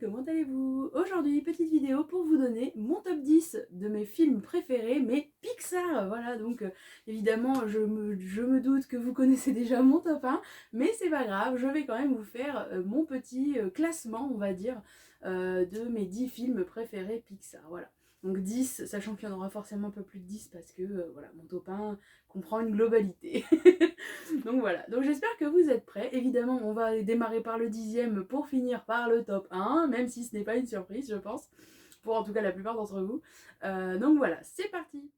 comment allez-vous? Aujourd'hui, petite vidéo pour vous donner mon top 10 de mes films préférés, mais Pixar. Voilà, donc évidemment, je me doute que vous connaissez déjà mon top 1, mais c'est pas grave, je vais quand même vous faire mon petit classement, on va dire, de mes 10 films préférés Pixar. Voilà. Donc 10, sachant qu'il y en aura forcément un peu plus de 10 parce que voilà, mon top 1 comprend une globalité. Donc voilà, donc j'espère que vous êtes prêts. Évidemment, on va démarrer par le 10e pour finir par le top 1, même si ce n'est pas une surprise, je pense, pour en tout cas la plupart d'entre vous. Donc voilà, c'est parti.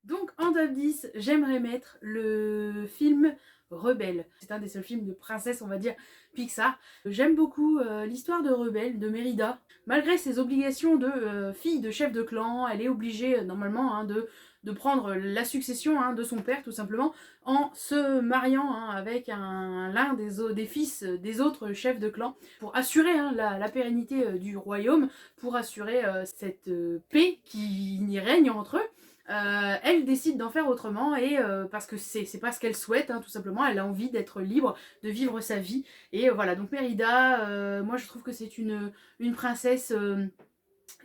Donc en top 10, j'aimerais mettre le film Rebelle. C'est un des seuls films de princesse, on va dire, Pixar. J'aime beaucoup l'histoire de Rebelle, de Mérida. Malgré ses obligations de fille de chef de clan, elle est obligée normalement de prendre la succession de son père, tout simplement, en se mariant avec l'un des fils des autres chefs de clan, pour assurer la pérennité du royaume, pour assurer cette paix qui y règne entre eux. Elle décide d'en faire autrement et parce que c'est pas ce qu'elle souhaite, tout simplement, elle a envie d'être libre, de vivre sa vie. Et voilà, donc Mérida, moi je trouve que c'est une princesse,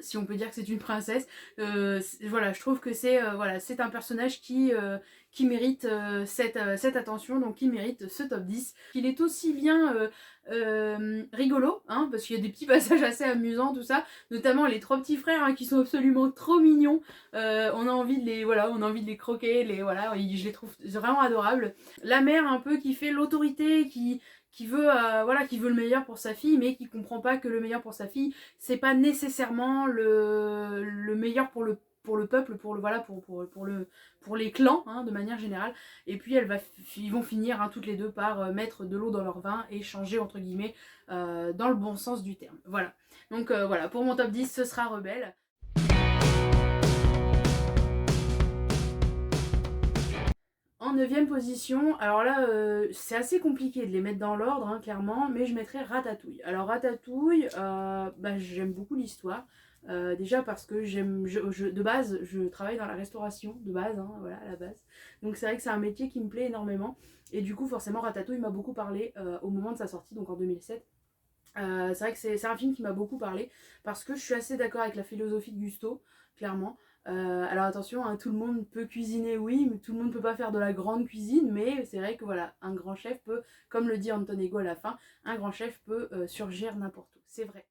si on peut dire que c'est une princesse. Voilà, je trouve que c'est voilà, c'est un personnage qui mérite cette attention, donc qui mérite ce top 10. Il est aussi bien rigolo, parce qu'il y a des petits passages assez amusants, tout ça, notamment les trois petits frères qui sont absolument trop mignons. On a envie de les croquer, voilà, je les trouve vraiment adorables. La mère un peu qui fait l'autorité, qui veut le meilleur pour sa fille, mais qui comprend pas que le meilleur pour sa fille, c'est pas nécessairement le meilleur pour le peuple, pour les clans, de manière générale. Et puis ils vont finir toutes les deux par mettre de l'eau dans leur vin et changer, entre guillemets, dans le bon sens du terme. Voilà. Donc voilà, pour mon top 10, ce sera Rebelle. En 9ème position, alors là c'est assez compliqué de les mettre dans l'ordre, clairement, mais je mettrais Ratatouille. Alors Ratatouille, j'aime beaucoup l'histoire. Déjà parce que de base, je travaille dans la restauration, de base, voilà, à la base. Donc c'est vrai que c'est un métier qui me plaît énormément. Et du coup, forcément, Ratatouille m'a beaucoup parlé au moment de sa sortie, donc en 2007. C'est vrai que c'est un film qui m'a beaucoup parlé parce que je suis assez d'accord avec la philosophie de Gusto, clairement. Alors attention, tout le monde peut cuisiner, oui, mais tout le monde ne peut pas faire de la grande cuisine, mais c'est vrai que voilà, un grand chef peut, comme le dit Antonego à la fin, un grand chef peut surgir n'importe où, c'est vrai.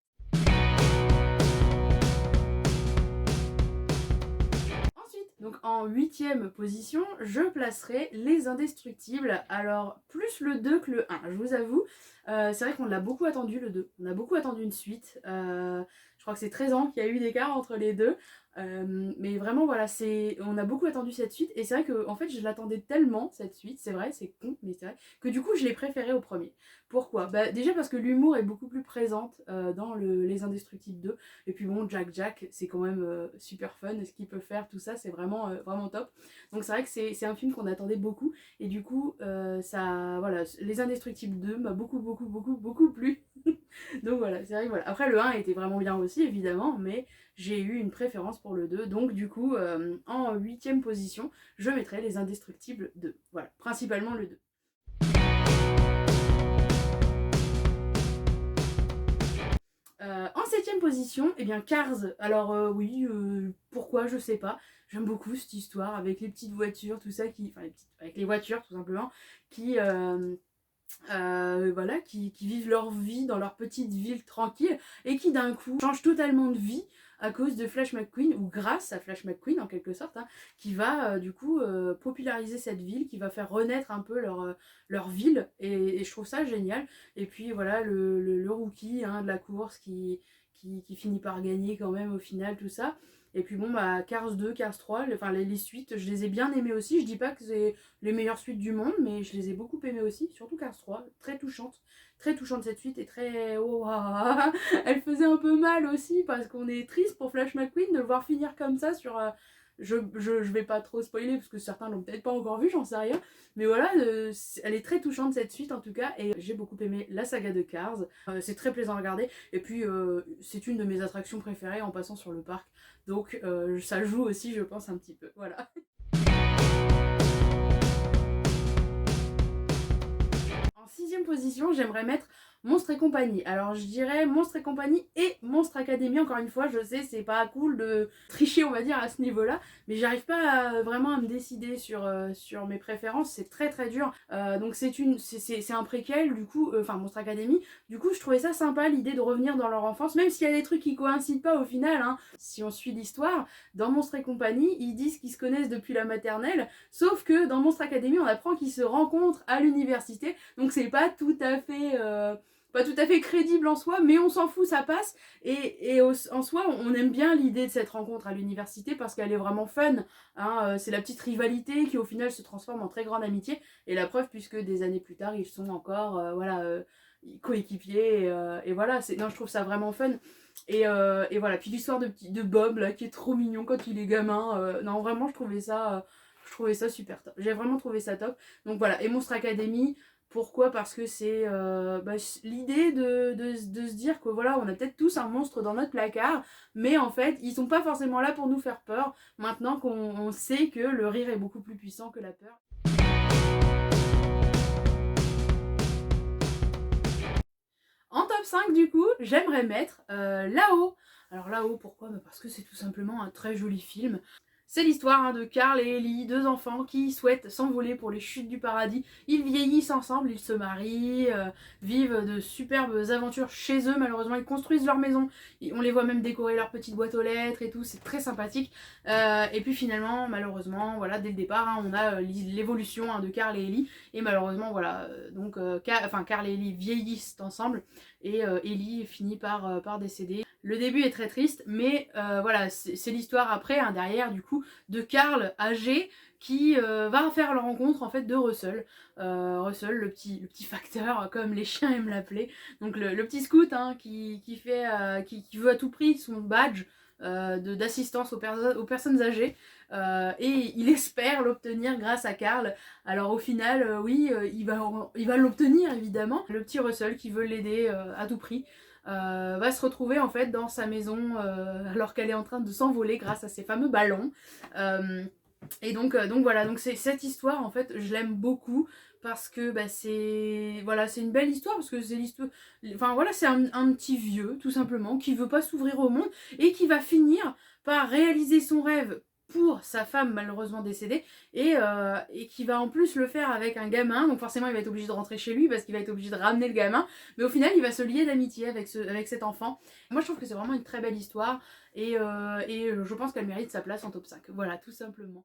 Donc en 8ème position, je placerai Les Indestructibles. Alors plus le 2 que le 1, je vous avoue. C'est vrai qu'on l'a beaucoup attendu le 2. On a beaucoup attendu une suite. Je crois que c'est 13 ans qu'il y a eu d'écart entre les deux. Mais vraiment voilà, on a beaucoup attendu cette suite. Et c'est vrai que en fait je l'attendais tellement, cette suite, c'est vrai, c'est con, mais c'est vrai, que du coup je l'ai préféré au premier. Pourquoi ? Déjà parce que l'humour est beaucoup plus présente dans Les Indestructibles 2. Et puis bon, Jack, c'est quand même super fun. Ce qu'il peut faire, tout ça, c'est vraiment, vraiment top. Donc c'est vrai que c'est un film qu'on attendait beaucoup. Et du coup, voilà, Les Indestructibles 2 m'a beaucoup plu. Donc voilà, c'est vrai que voilà. Après, le 1 était vraiment bien aussi, évidemment, mais j'ai eu une préférence pour le 2. Donc du coup, en 8ème position, je mettrai Les Indestructibles 2. Voilà, principalement le 2. En 7ème position, Cars. Alors oui, pourquoi, je sais pas. J'aime beaucoup cette histoire avec les petites voitures, tout ça, avec les voitures tout simplement, qui vivent leur vie dans leur petite ville tranquille et qui d'un coup changent totalement de vie à cause de Flash McQueen, ou grâce à Flash McQueen en quelque sorte, qui va du coup populariser cette ville, qui va faire renaître un peu leur ville, et je trouve ça génial. Et puis voilà, le rookie de la course qui finit par gagner quand même au final, tout ça. Et puis bon, Cars 2, Cars 3, les suites, je les ai bien aimées aussi. Je dis pas que c'est les meilleures suites du monde, mais je les ai beaucoup aimées aussi, surtout Cars 3, très touchante cette suite, et très... Oh, elle faisait un peu mal aussi, parce qu'on est triste pour Flash McQueen de le voir finir comme ça sur... Je vais pas trop spoiler parce que certains l'ont peut-être pas encore vu, j'en sais rien. Mais voilà, elle est très touchante cette suite en tout cas, et j'ai beaucoup aimé la saga de Cars. C'est très plaisant à regarder, et puis c'est une de mes attractions préférées en passant sur le parc. Donc ça joue aussi, je pense, un petit peu. Voilà. En 6e position, j'aimerais mettre Monstres et compagnie. Alors je dirais Monstres et compagnie et Monstre Academy. Encore une fois, je sais, c'est pas cool de tricher, on va dire, à ce niveau-là, mais j'arrive pas vraiment à me décider sur mes préférences. C'est très très dur. Donc c'est un préquel, du coup, enfin Monstre Academy. Du coup, je trouvais ça sympa l'idée de revenir dans leur enfance, même s'il y a des trucs qui coïncident pas au final. Hein. Si on suit l'histoire, dans Monstres et compagnie, ils disent qu'ils se connaissent depuis la maternelle, sauf que dans Monstre Academy, on apprend qu'ils se rencontrent à l'université. Donc c'est pas tout à fait crédible en soi, mais on s'en fout, ça passe. En soi, on aime bien l'idée de cette rencontre à l'université parce qu'elle est vraiment fun. Hein. C'est la petite rivalité qui au final se transforme en très grande amitié. Et la preuve, puisque des années plus tard, ils sont encore coéquipiers. Et voilà, non, je trouve ça vraiment fun. Et voilà, puis l'histoire de Bob là, qui est trop mignon quand il est gamin. Non, vraiment, je trouvais ça super top. J'ai vraiment trouvé ça top. Donc voilà, et Monstre Academy. Pourquoi? Parce que c'est l'idée de se dire que voilà, on a peut-être tous un monstre dans notre placard, mais en fait, ils sont pas forcément là pour nous faire peur, maintenant qu'on sait que le rire est beaucoup plus puissant que la peur. En top 5, du coup, j'aimerais mettre Là-haut. Alors Là-haut, pourquoi? Parce que c'est tout simplement un très joli film. C'est l'histoire de Carl et Ellie, deux enfants qui souhaitent s'envoler pour les chutes du paradis. Ils vieillissent ensemble, ils se marient, vivent de superbes aventures chez eux. Malheureusement, ils construisent leur maison. On les voit même décorer leur petite boîte aux lettres et tout. C'est très sympathique. Et puis finalement, malheureusement, voilà, dès le départ, hein, on a l'évolution de Carl et Ellie. Et malheureusement, voilà, donc Carl et Ellie vieillissent ensemble et Ellie finit par décéder. Le début est très triste, mais voilà, c'est l'histoire après, hein, derrière, du coup, de Carl âgé qui va faire la rencontre en fait de Russell. Russell, le petit facteur, comme les chiens aiment l'appeler. Donc le petit scout hein, qui veut à tout prix son badge d'assistance aux personnes âgées. Et il espère l'obtenir grâce à Carl. Alors au final, oui, il va l'obtenir évidemment. Le petit Russell qui veut l'aider à tout prix. Va se retrouver en fait dans sa maison alors qu'elle est en train de s'envoler grâce à ces fameux ballons. Et donc voilà, donc c'est cette histoire en fait, je l'aime beaucoup parce que c'est une belle histoire parce que c'est l'histoire, enfin voilà, c'est un petit vieux tout simplement qui veut pas s'ouvrir au monde et qui va finir par réaliser son rêve pour sa femme malheureusement décédée et qui va en plus le faire avec un gamin, donc forcément il va être obligé de rentrer chez lui parce qu'il va être obligé de ramener le gamin, mais au final il va se lier d'amitié avec cet enfant. Moi je trouve que c'est vraiment une très belle histoire et je pense qu'elle mérite sa place en top 5, voilà tout simplement.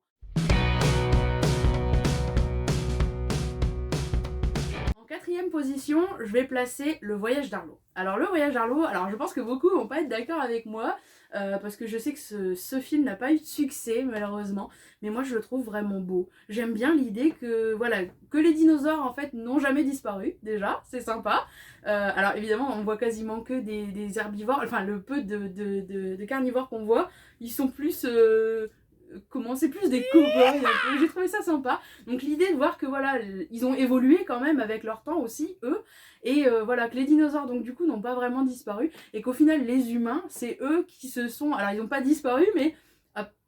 En 4e position, je vais placer Le Voyage d'Arlo. Alors Le Voyage d'Arlo, alors je pense que beaucoup vont pas être d'accord avec moi, parce que je sais que ce film n'a pas eu de succès malheureusement, mais moi je le trouve vraiment beau. J'aime bien l'idée que voilà, que les dinosaures en fait n'ont jamais disparu, déjà, c'est sympa. Alors évidemment on voit quasiment que des herbivores, enfin le peu de carnivores qu'on voit, ils sont plus... comment c'est plus des cow-boys. J'ai trouvé ça sympa. Donc l'idée de voir que voilà, ils ont évolué quand même avec leur temps aussi, eux. Et voilà, que les dinosaures donc du coup n'ont pas vraiment disparu. Et qu'au final les humains, c'est eux qui se sont... Alors ils n'ont pas disparu mais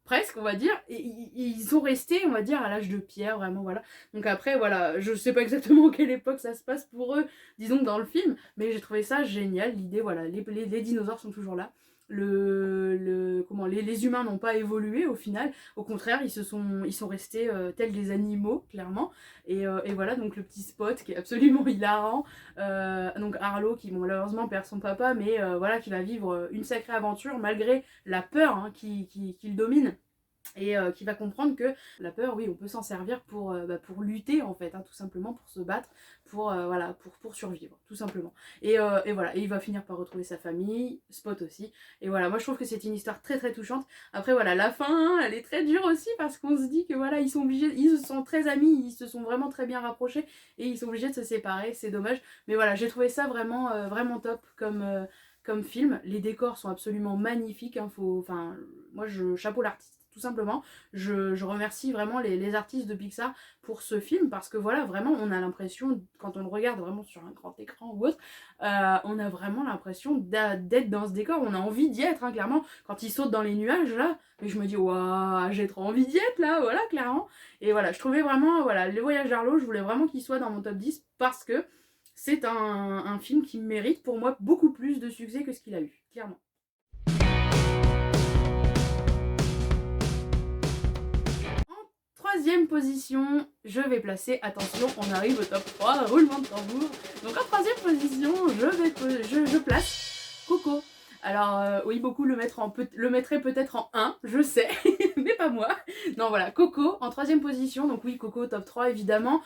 presque on va dire. Et ils sont restés on va dire à l'âge de pierre vraiment voilà. Donc après voilà, je sais pas exactement à quelle époque ça se passe pour eux, disons dans le film. Mais j'ai trouvé ça génial. L'idée voilà, les dinosaures sont toujours là. Les humains n'ont pas évolué au final, au contraire ils sont restés tels des animaux clairement et voilà donc le petit Spot qui est absolument hilarant, donc Arlo qui malheureusement perd son papa mais voilà qui va vivre une sacrée aventure malgré la peur hein, qui le domine. Et qui va comprendre que la peur, oui, on peut s'en servir pour lutter en fait, hein, tout simplement pour se battre, pour survivre, tout simplement. Et voilà, et il va finir par retrouver sa famille, Spot aussi. Et voilà, moi je trouve que c'est une histoire très très touchante. Après voilà, la fin, hein, elle est très dure aussi parce qu'on se dit que voilà, ils sont très amis, ils se sont vraiment très bien rapprochés et ils sont obligés de se séparer, c'est dommage. Mais voilà, j'ai trouvé ça vraiment, vraiment top comme film. Les décors sont absolument magnifiques, hein, moi chapeau l'artiste. Tout simplement, je remercie vraiment les artistes de Pixar pour ce film parce que voilà, vraiment, on a l'impression, quand on le regarde vraiment sur un grand écran ou autre, on a vraiment l'impression d'être dans ce décor. On a envie d'y être, hein, clairement. Quand ils sautent dans les nuages, là, et je me dis, waouh, j'ai trop envie d'y être, là, voilà, clairement. Et voilà, je trouvais vraiment, voilà, Le Voyage d'Arlo, je voulais vraiment qu'il soit dans mon top 10 parce que c'est un film qui mérite pour moi beaucoup plus de succès que ce qu'il a eu, clairement. Troisième position, je vais placer, attention, on arrive au top 3, roulement de tambour. Donc en troisième position, je place Coco. Alors oui, beaucoup le mettraient peut-être en 1, je sais, mais pas moi. Non voilà, Coco en troisième position, donc oui, Coco top 3 évidemment.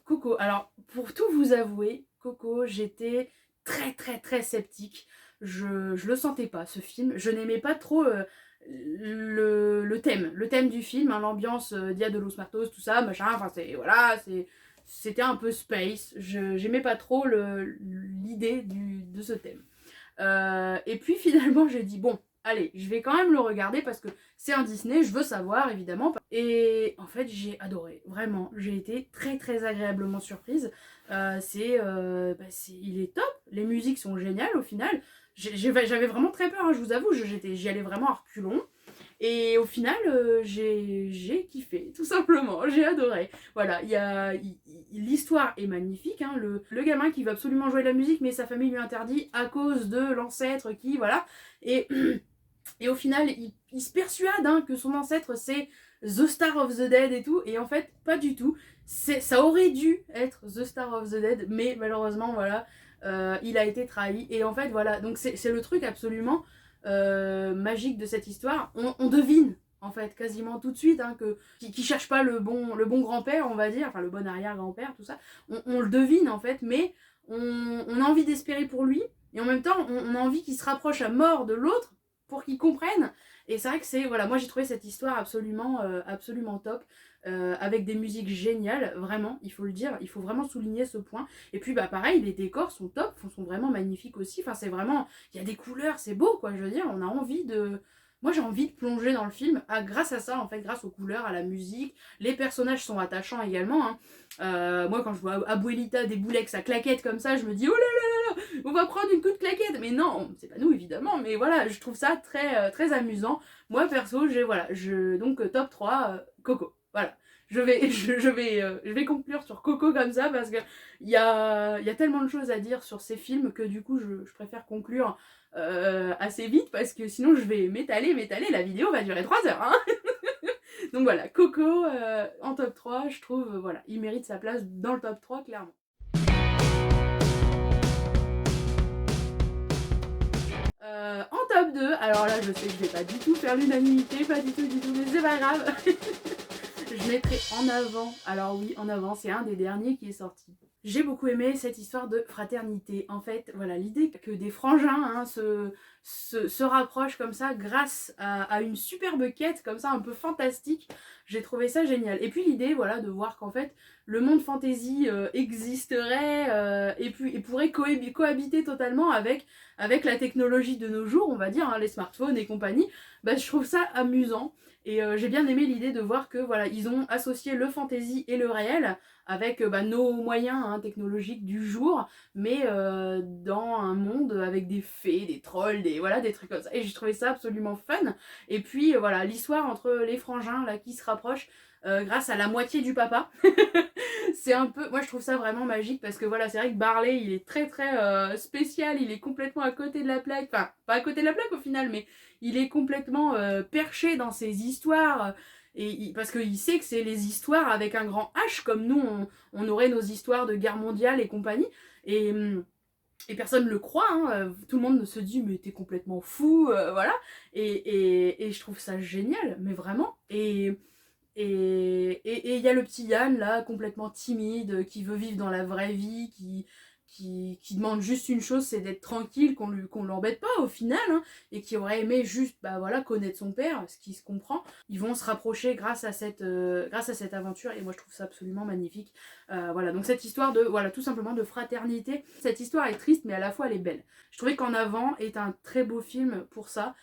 Coco, alors pour tout vous avouer, Coco, j'étais très sceptique. Je le sentais pas ce film, je n'aimais pas trop le thème du film, hein, l'ambiance Dia de los Muertos, tout ça, machin, enfin c'était un peu space, j'aimais pas trop l'idée de ce thème. Et puis finalement j'ai dit bon, allez, je vais quand même le regarder parce que c'est un Disney, je veux savoir évidemment. Et en fait j'ai adoré, vraiment, j'ai été très agréablement surprise. Il est top, les musiques sont géniales au final. J'avais vraiment très peur, hein, je vous avoue, j'y allais vraiment à reculons. Et au final, j'ai kiffé, tout simplement, j'ai adoré. Voilà, l'histoire est magnifique, hein, le gamin qui veut absolument jouer de la musique, mais sa famille lui interdit à cause de l'ancêtre qui, voilà. Et, et au final, il se persuade hein, que son ancêtre c'est The Star of the Dead et tout, et en fait, pas du tout. Ça aurait dû être The Star of the Dead, mais malheureusement, voilà, il a été trahi. Et en fait, voilà, donc c'est le truc absolument magique de cette histoire. On devine, en fait, quasiment tout de suite, hein, qui cherche pas le bon grand-père, on va dire, enfin le bon arrière-grand-père, tout ça. On le devine, en fait, mais on a envie d'espérer pour lui, et en même temps, on a envie qu'il se rapproche à mort de l'autre pour qu'il comprenne. Et c'est vrai que c'est, voilà, moi j'ai trouvé cette histoire absolument top. Avec des musiques géniales, vraiment, il faut le dire, il faut vraiment souligner ce point. Et puis bah pareil, les décors sont top, sont vraiment magnifiques aussi. Enfin c'est vraiment, il y a des couleurs, c'est beau quoi. Je veux dire, on a envie de, moi j'ai envie de plonger dans le film grâce à ça en fait, grâce aux couleurs, à la musique. Les personnages sont attachants également. Hein. Moi quand je vois Abuelita débouler avec sa claquette comme ça, je me dis oh là là, on va prendre une coup de claquette. Mais non, c'est pas nous évidemment, mais voilà, je trouve ça très amusant. Moi perso, donc top 3, Coco. Voilà, je vais conclure sur Coco comme ça parce que il y a tellement de choses à dire sur ces films que du coup je préfère conclure assez vite parce que sinon je vais m'étaler, la vidéo va durer 3 heures. Hein. Donc voilà, Coco en top 3, je trouve, voilà, il mérite sa place dans le top 3 clairement. En top 2, alors là je sais que je vais pas du tout faire l'unanimité, pas du tout, mais c'est pas grave. Je mettrai En Avant, alors oui, En Avant, c'est un des derniers qui est sorti. J'ai beaucoup aimé cette histoire de fraternité. En fait, voilà, l'idée que des frangins hein, se rapprochent comme ça grâce à une superbe quête comme ça un peu fantastique, j'ai trouvé ça génial. Et puis l'idée, voilà, de voir qu'en fait, le monde fantasy existerait et pourrait cohabiter totalement avec la technologie de nos jours, on va dire, hein, les smartphones et compagnie. Bah, je trouve ça amusant. Et j'ai bien aimé l'idée de voir que voilà, ils ont associé le fantasy et le réel avec nos moyens hein, technologiques du jour, mais dans un monde avec des fées, des trolls, des trucs comme ça. Et j'ai trouvé ça absolument fun. Et puis voilà, l'histoire entre les frangins là qui se rapprochent grâce à la moitié du papa. C'est un peu, moi je trouve ça vraiment magique parce que voilà, c'est vrai que Barley il est très spécial, il est complètement à côté de la plaque, enfin pas à côté de la plaque au final, mais il est complètement perché dans ses histoires parce qu'il sait que c'est les histoires avec un grand H comme nous on aurait nos histoires de guerre mondiale et compagnie et personne ne le croit, hein. Tout le monde se dit mais t'es complètement fou, voilà. Et je trouve ça génial, mais vraiment. Et il y a le petit Yann là, complètement timide, qui veut vivre dans la vraie vie, qui demande juste une chose, c'est d'être tranquille, qu'on l'embête pas au final, hein, et qui aurait aimé juste voilà, connaître son père, ce qui se comprend. Ils vont se rapprocher grâce à cette aventure, et moi je trouve ça absolument magnifique. Voilà, donc cette histoire de, voilà, tout simplement de fraternité. Cette histoire est triste, mais à la fois elle est belle. Je trouvais qu'En Avant est un très beau film pour ça.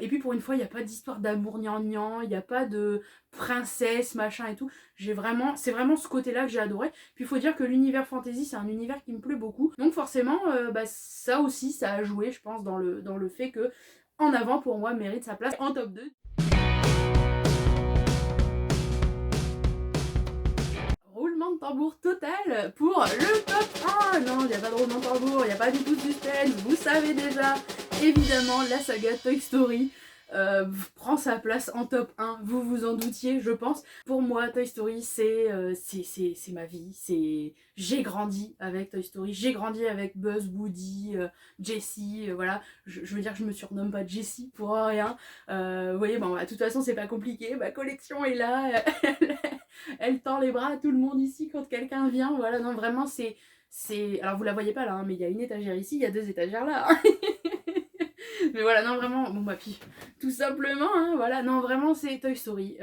Et puis pour une fois, il n'y a pas d'histoire d'amour gnangnan, il n'y a pas de princesse, machin et tout. C'est vraiment ce côté-là que j'ai adoré. Puis il faut dire que l'univers fantasy, c'est un univers qui me plaît beaucoup. Donc forcément, ça aussi, ça a joué, je pense, dans le fait que En Avant, pour moi, mérite sa place en top 2. roulement de tambour total pour le top 1. Non, il n'y a pas de roulement de tambour, il n'y a pas du tout de suspense, vous savez déjà. Évidemment, la saga Toy Story prend sa place en top 1, vous vous en doutiez, je pense. Pour moi, Toy Story, c'est ma vie. J'ai grandi avec Toy Story, j'ai grandi avec Buzz, Woody, Jessie, voilà. Je veux dire, je me surnomme pas Jessie pour rien. Vous voyez, bon, de toute façon, c'est pas compliqué, ma collection est là, elle tend les bras à tout le monde ici quand quelqu'un vient, voilà. Non, vraiment, alors vous la voyez pas là, hein, mais il y a une étagère ici, il y a 2 étagères là. Hein. Mais voilà, non, vraiment, bon bah puis, tout simplement, hein, voilà, non, vraiment, c'est Toy Story.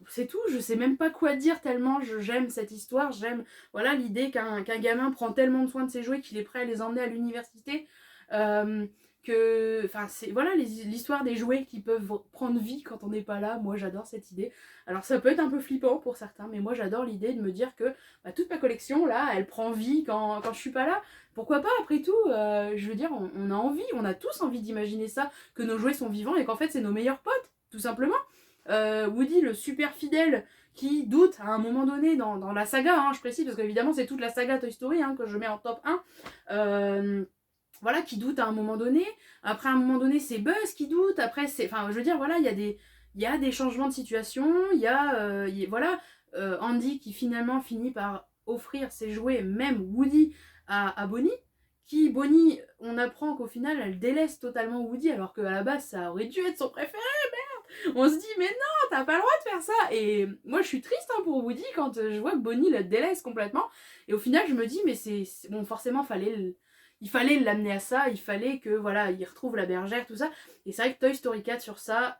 C'est tout, je sais même pas quoi dire tellement j'aime cette histoire, j'aime, voilà, l'idée qu'un gamin prend tellement de soin de ses jouets qu'il est prêt à les emmener à l'université. Enfin, c'est, voilà, l'histoire des jouets qui peuvent prendre vie quand on n'est pas là, moi j'adore cette idée. Alors ça peut être un peu flippant pour certains, mais moi j'adore l'idée de me dire que bah, toute ma collection là, elle prend vie quand je suis pas là. Pourquoi pas, après tout, je veux dire, on a envie, on a tous envie d'imaginer ça, que nos jouets sont vivants et qu'en fait c'est nos meilleurs potes, tout simplement. Woody, le super fidèle, qui doute à un moment donné dans la saga, hein, je précise, parce qu'évidemment c'est toute la saga Toy Story hein, que je mets en top 1. Voilà, qui doute à un moment donné. Après, à un moment donné, c'est Buzz qui doute. Après, c'est... Enfin, je veux dire, voilà, il y a des changements de situation. Voilà, Andy qui finalement finit par offrir ses jouets, même Woody, à Bonnie. Bonnie, on apprend qu'au final, elle délaisse totalement Woody, alors qu'à la base, ça aurait dû être son préféré, merde. On se dit, mais non, t'as pas le droit de faire ça. Et moi, je suis triste hein, pour Woody quand je vois que Bonnie la délaisse complètement. Et au final, je me dis, mais c'est... Bon, forcément, il fallait l'amener à ça, il fallait que voilà, il retrouve la bergère, tout ça. Et c'est vrai que Toy Story 4 sur ça,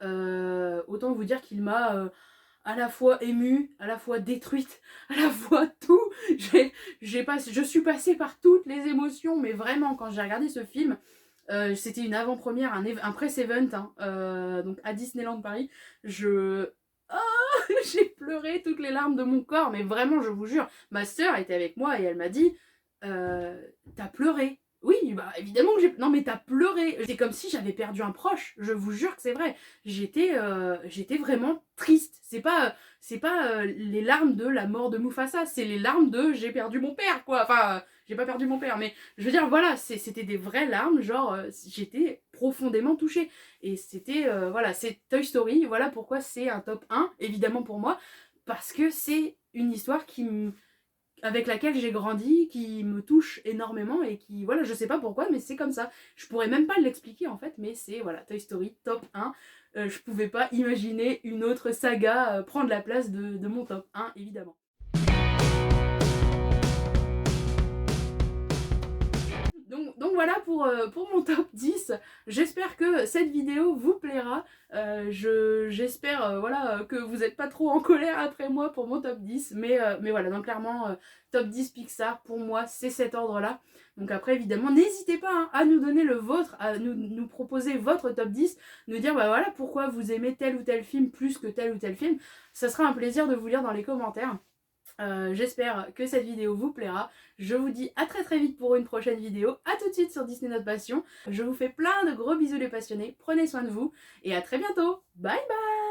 autant vous dire qu'il m'a à la fois émue, à la fois détruite, à la fois tout. Je suis passée par toutes les émotions, mais vraiment, quand j'ai regardé ce film, c'était une avant-première, un press-event, hein, donc à Disneyland Paris. J'ai pleuré toutes les larmes de mon corps, mais vraiment, je vous jure, ma sœur était avec moi et elle m'a dit t'as pleuré. Oui, bah évidemment que j'ai... Non mais t'as pleuré. C'est comme si j'avais perdu un proche. Je vous jure que c'est vrai. J'étais vraiment triste. C'est pas les larmes de la mort de Mufasa. C'est les larmes de j'ai perdu mon père, quoi. Enfin, j'ai pas perdu mon père, mais je veux dire, voilà, c'était des vraies larmes. Genre, j'étais profondément touchée. Et c'était, voilà, c'est Toy Story. Voilà pourquoi c'est un top 1, évidemment pour moi. Parce que c'est une histoire avec laquelle j'ai grandi, qui me touche énormément et qui, voilà, je sais pas pourquoi, mais c'est comme ça. Je pourrais même pas l'expliquer en fait, mais c'est, voilà, Toy Story, top 1. Je pouvais pas imaginer une autre saga prendre la place de mon top 1, évidemment. Donc voilà pour mon top 10. J'espère que cette vidéo vous plaira. J'espère voilà, que vous n'êtes pas trop en colère après moi pour mon top 10. Mais voilà, donc clairement, top 10 Pixar, pour moi, c'est cet ordre-là. Donc après, évidemment, n'hésitez pas hein, à nous donner le vôtre, à nous proposer votre top 10, nous dire bah voilà pourquoi vous aimez tel ou tel film plus que tel ou tel film. Ça sera un plaisir de vous lire dans les commentaires. J'espère que cette vidéo vous plaira. Je vous dis à très vite pour une prochaine vidéo. A tout de suite sur Disney Notre Passion. Je vous fais plein de gros bisous les passionnés. Prenez soin de vous et à très bientôt. Bye bye.